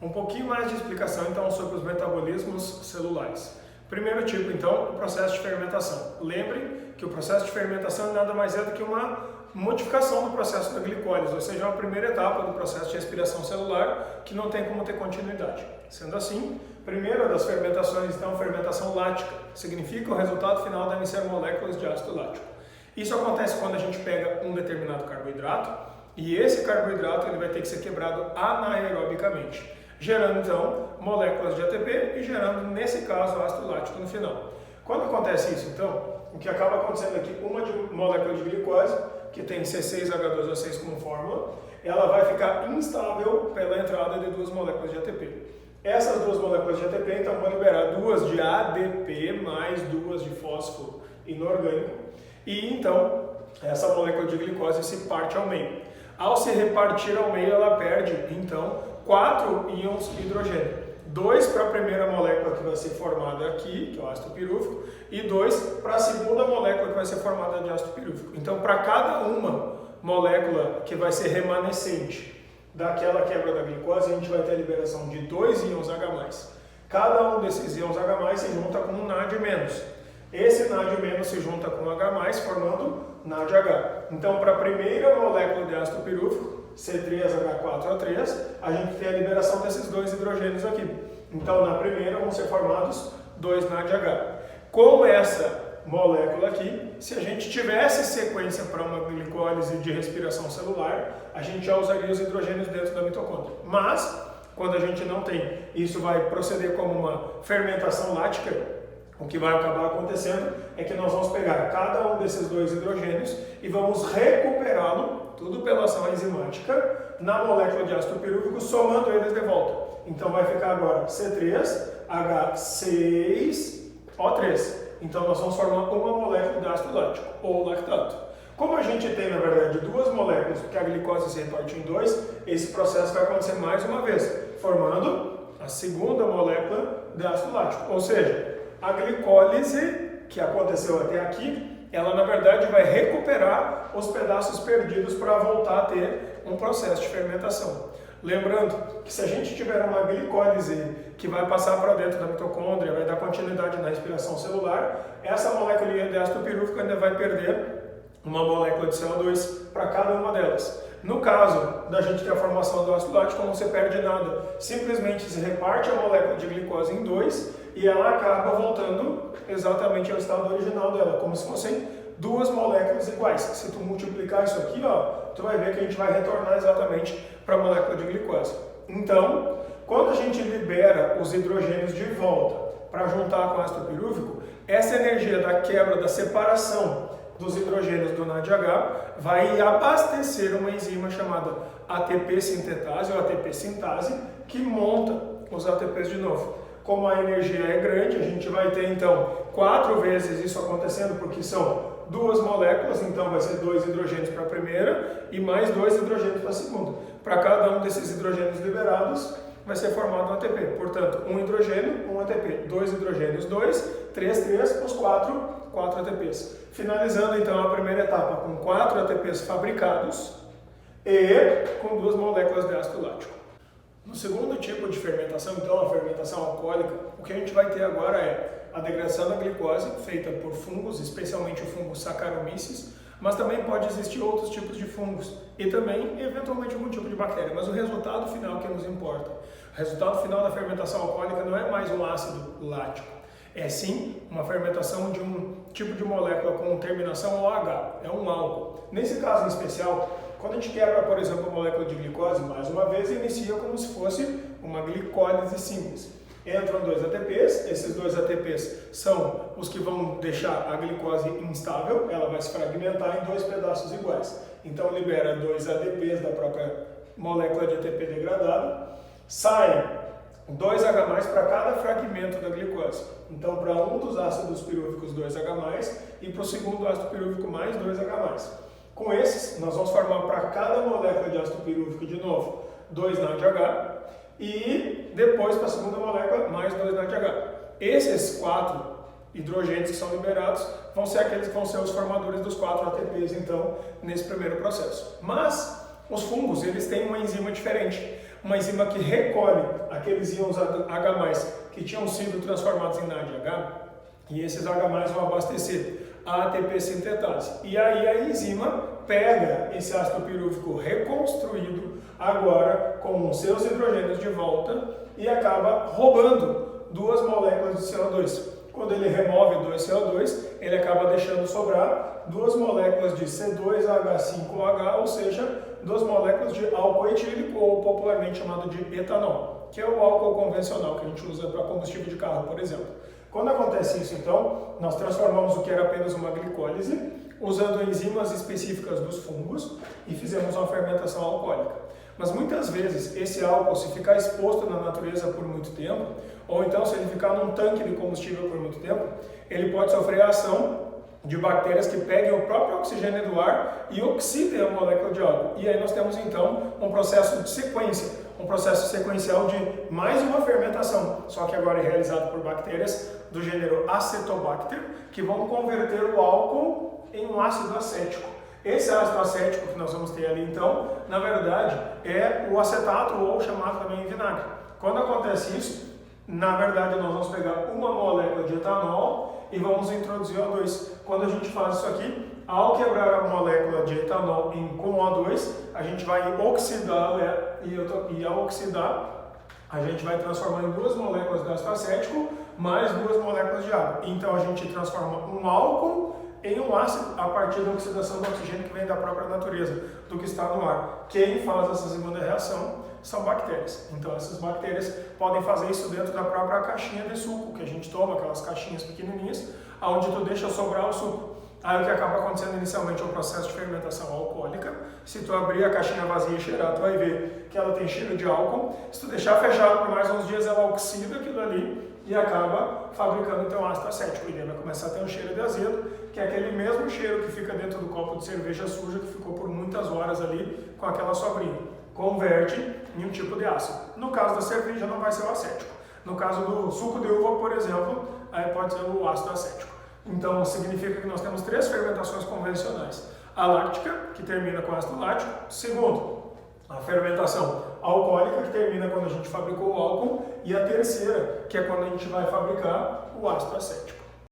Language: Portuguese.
Um pouquinho mais de explicação então sobre os metabolismos celulares. Primeiro tipo, então, o processo de fermentação. Lembrem que o processo de fermentação nada mais é do que uma modificação do processo da glicólise, ou seja, uma primeira etapa do processo de respiração celular que não tem como ter continuidade. Sendo assim, primeira das fermentações, então, fermentação lática, significa o resultado final devem ser moléculas de ácido lático. Isso acontece quando a gente pega um determinado carboidrato e esse carboidrato ele vai ter que ser quebrado anaerobicamente, gerando então moléculas de ATP e gerando, nesse caso, ácido lático no final. Quando acontece isso, então, o que acaba acontecendo aqui, uma molécula de glicose, que tem C6H12O6 como fórmula, ela vai ficar instável pela entrada de duas moléculas de ATP. Essas duas moléculas de ATP, então, vão liberar duas de ADP mais duas de fósforo inorgânico, e então, essa molécula de glicose se parte ao meio. Ao se repartir ao meio, ela perde, então, 4 íons de hidrogênio. 2 para a primeira molécula que vai ser formada aqui, que é o ácido pirúvico, e 2 para a segunda molécula que vai ser formada de ácido pirúvico. Então, para cada uma molécula que vai ser remanescente daquela quebra da glicose, a gente vai ter a liberação de 2 íons H+. Cada um desses íons H+ se junta com um NAD-. Esse NAD- se junta com H+, formando NADH. Então, para a primeira molécula de ácido pirúvico, C3H4O3, a gente tem a liberação desses dois hidrogênios aqui. Então, na primeira vão ser formados 2 NADH. Com essa molécula aqui, se a gente tivesse sequência para uma glicólise de respiração celular, a gente já usaria os hidrogênios dentro da mitocôndria. Mas, quando a gente não tem, isso vai proceder como uma fermentação lática. O que vai acabar acontecendo é que nós vamos pegar cada um desses dois hidrogênios e vamos recuperá-lo, tudo pela ação enzimática, na molécula de ácido pirúvico, somando eles de volta. Então vai ficar agora C3H6O3. Então nós vamos formar uma molécula de ácido lático, ou lactato. Como a gente tem, na verdade, duas moléculas, porque a glicose se reparte em 2, esse processo vai acontecer mais uma vez, formando a segunda molécula de ácido lático. Ou seja, a glicólise que aconteceu até aqui, ela na verdade vai recuperar os pedaços perdidos para voltar a ter um processo de fermentação. Lembrando que se a gente tiver uma glicólise que vai passar para dentro da mitocôndria, vai dar continuidade na respiração celular, essa molécula de ácido pirúvico ainda vai perder uma molécula de CO2 para cada uma delas. No caso da gente ter a formação do ácido lático, não se perde nada, simplesmente se reparte a molécula de glicose em 2 e ela acaba voltando exatamente ao estado original dela, como se fossem duas moléculas iguais. Se tu multiplicar isso aqui, tu vai ver que a gente vai retornar exatamente para a molécula de glicose. Então, quando a gente libera os hidrogênios de volta para juntar com o ácido pirúvico, essa energia da quebra, da separação dos hidrogênios do NADH vai abastecer uma enzima chamada ATP sintetase ou ATP sintase, que monta os ATPs de novo. Como a energia é grande, a gente vai ter então 4 vezes isso acontecendo, porque são duas moléculas, então vai ser 2 hidrogênios para a primeira e mais 2 hidrogênios para a segunda. Para cada um desses hidrogênios liberados, vai ser formado um ATP. Portanto, um hidrogênio, um ATP. 2 hidrogênios, 2, 3, os 4 ATPs. Finalizando então a primeira etapa com 4 ATPs fabricados e com 2 moléculas de ácido lático. No segundo tipo de fermentação, então, a fermentação alcoólica, o que a gente vai ter agora é a degradação da glicose, feita por fungos, especialmente o fungo Saccharomyces, mas também pode existir outros tipos de fungos e também, eventualmente, algum tipo de bactéria. Mas o resultado final que nos importa. O resultado final da fermentação alcoólica não é mais um ácido lático, é sim uma fermentação de um tipo de molécula com terminação OH, é um álcool. Nesse caso em especial, quando a gente quebra, por exemplo, a molécula de glicose, mais uma vez, inicia como se fosse uma glicólise simples. Entram 2 ATPs, esses 2 ATPs são os que vão deixar a glicose instável, ela vai se fragmentar em 2 pedaços iguais. Então libera 2 ADPs da própria molécula de ATP degradada, saem 2 H+ para cada fragmento da glicose. Então, para um dos ácidos pirúvicos, 2 H+, e para o segundo ácido pirúvico, mais 2 H+. Com esses, nós vamos formar para cada molécula de ácido pirúvico, de novo, 2 NADH, e depois, para a segunda molécula, mais 2 NADH. Esses 4 hidrogênios que são liberados vão ser aqueles que vão ser os formadores dos 4 ATPs, então, nesse primeiro processo. Mas, os fungos, eles têm uma enzima diferente. uma enzima que recolhe aqueles íons H+, que tinham sido transformados em NADH, e esses H+ vão abastecer a ATP sintetase. E aí a enzima pega esse ácido pirúvico reconstruído, agora com seus hidrogênios de volta, e acaba roubando 2 moléculas de CO2. Quando ele remove 2 CO2, ele acaba deixando sobrar 2 moléculas de C2H5OH, ou seja, 2 moléculas de álcool etílico, ou popularmente chamado de etanol, que é o álcool convencional que a gente usa para combustível de carro, por exemplo. Quando acontece isso, então, nós transformamos o que era apenas uma glicólise, usando enzimas específicas dos fungos, e fizemos uma fermentação alcoólica. Mas muitas vezes esse álcool, se ficar exposto na natureza por muito tempo, ou então se ele ficar num tanque de combustível por muito tempo, ele pode sofrer a ação de bactérias que peguem o próprio oxigênio do ar e oxidem a molécula de álcool. E aí nós temos então um processo de sequência, um processo sequencial de mais uma fermentação, só que agora é realizado por bactérias do gênero Acetobacter, que vão converter o álcool em um ácido acético. Esse ácido acético que nós vamos ter ali, então, na verdade, é o acetato, ou chamado também vinagre. Quando acontece isso, na verdade, nós vamos pegar uma molécula de etanol e vamos introduzir O2. Quando a gente faz isso aqui, ao quebrar a molécula de etanol com O2, a gente vai oxidá-la e ao oxidar, a gente vai transformar em 2 moléculas de ácido acético mais 2 moléculas de água. Então, a gente transforma um álcool em um ácido a partir da oxidação do oxigênio que vem da própria natureza, do que está no ar. Quem faz essa segunda reação são bactérias. Então, essas bactérias podem fazer isso dentro da própria caixinha de suco, que a gente toma, aquelas caixinhas pequenininhas, onde tu deixa sobrar o suco. Aí o que acaba acontecendo inicialmente é um processo de fermentação alcoólica. Se tu abrir a caixinha vazia e cheirar, tu vai ver que ela tem cheiro de álcool. Se tu deixar fechado por mais uns dias, ela oxida aquilo ali e acaba fabricando então ácido acético. E daí vai começar a ter um cheiro de azedo, que é aquele mesmo cheiro que fica dentro do copo de cerveja suja, que ficou por muitas horas ali com aquela sobrinha. Converte em um tipo de ácido. No caso da cerveja não vai ser o acético. No caso do suco de uva, por exemplo, aí pode ser o ácido acético. Então, significa que nós temos 3 fermentações convencionais. A láctica, que termina com ácido lático. Segundo, a fermentação alcoólica, que termina quando a gente fabricou o álcool. E a terceira, que é quando a gente vai fabricar o ácido acético.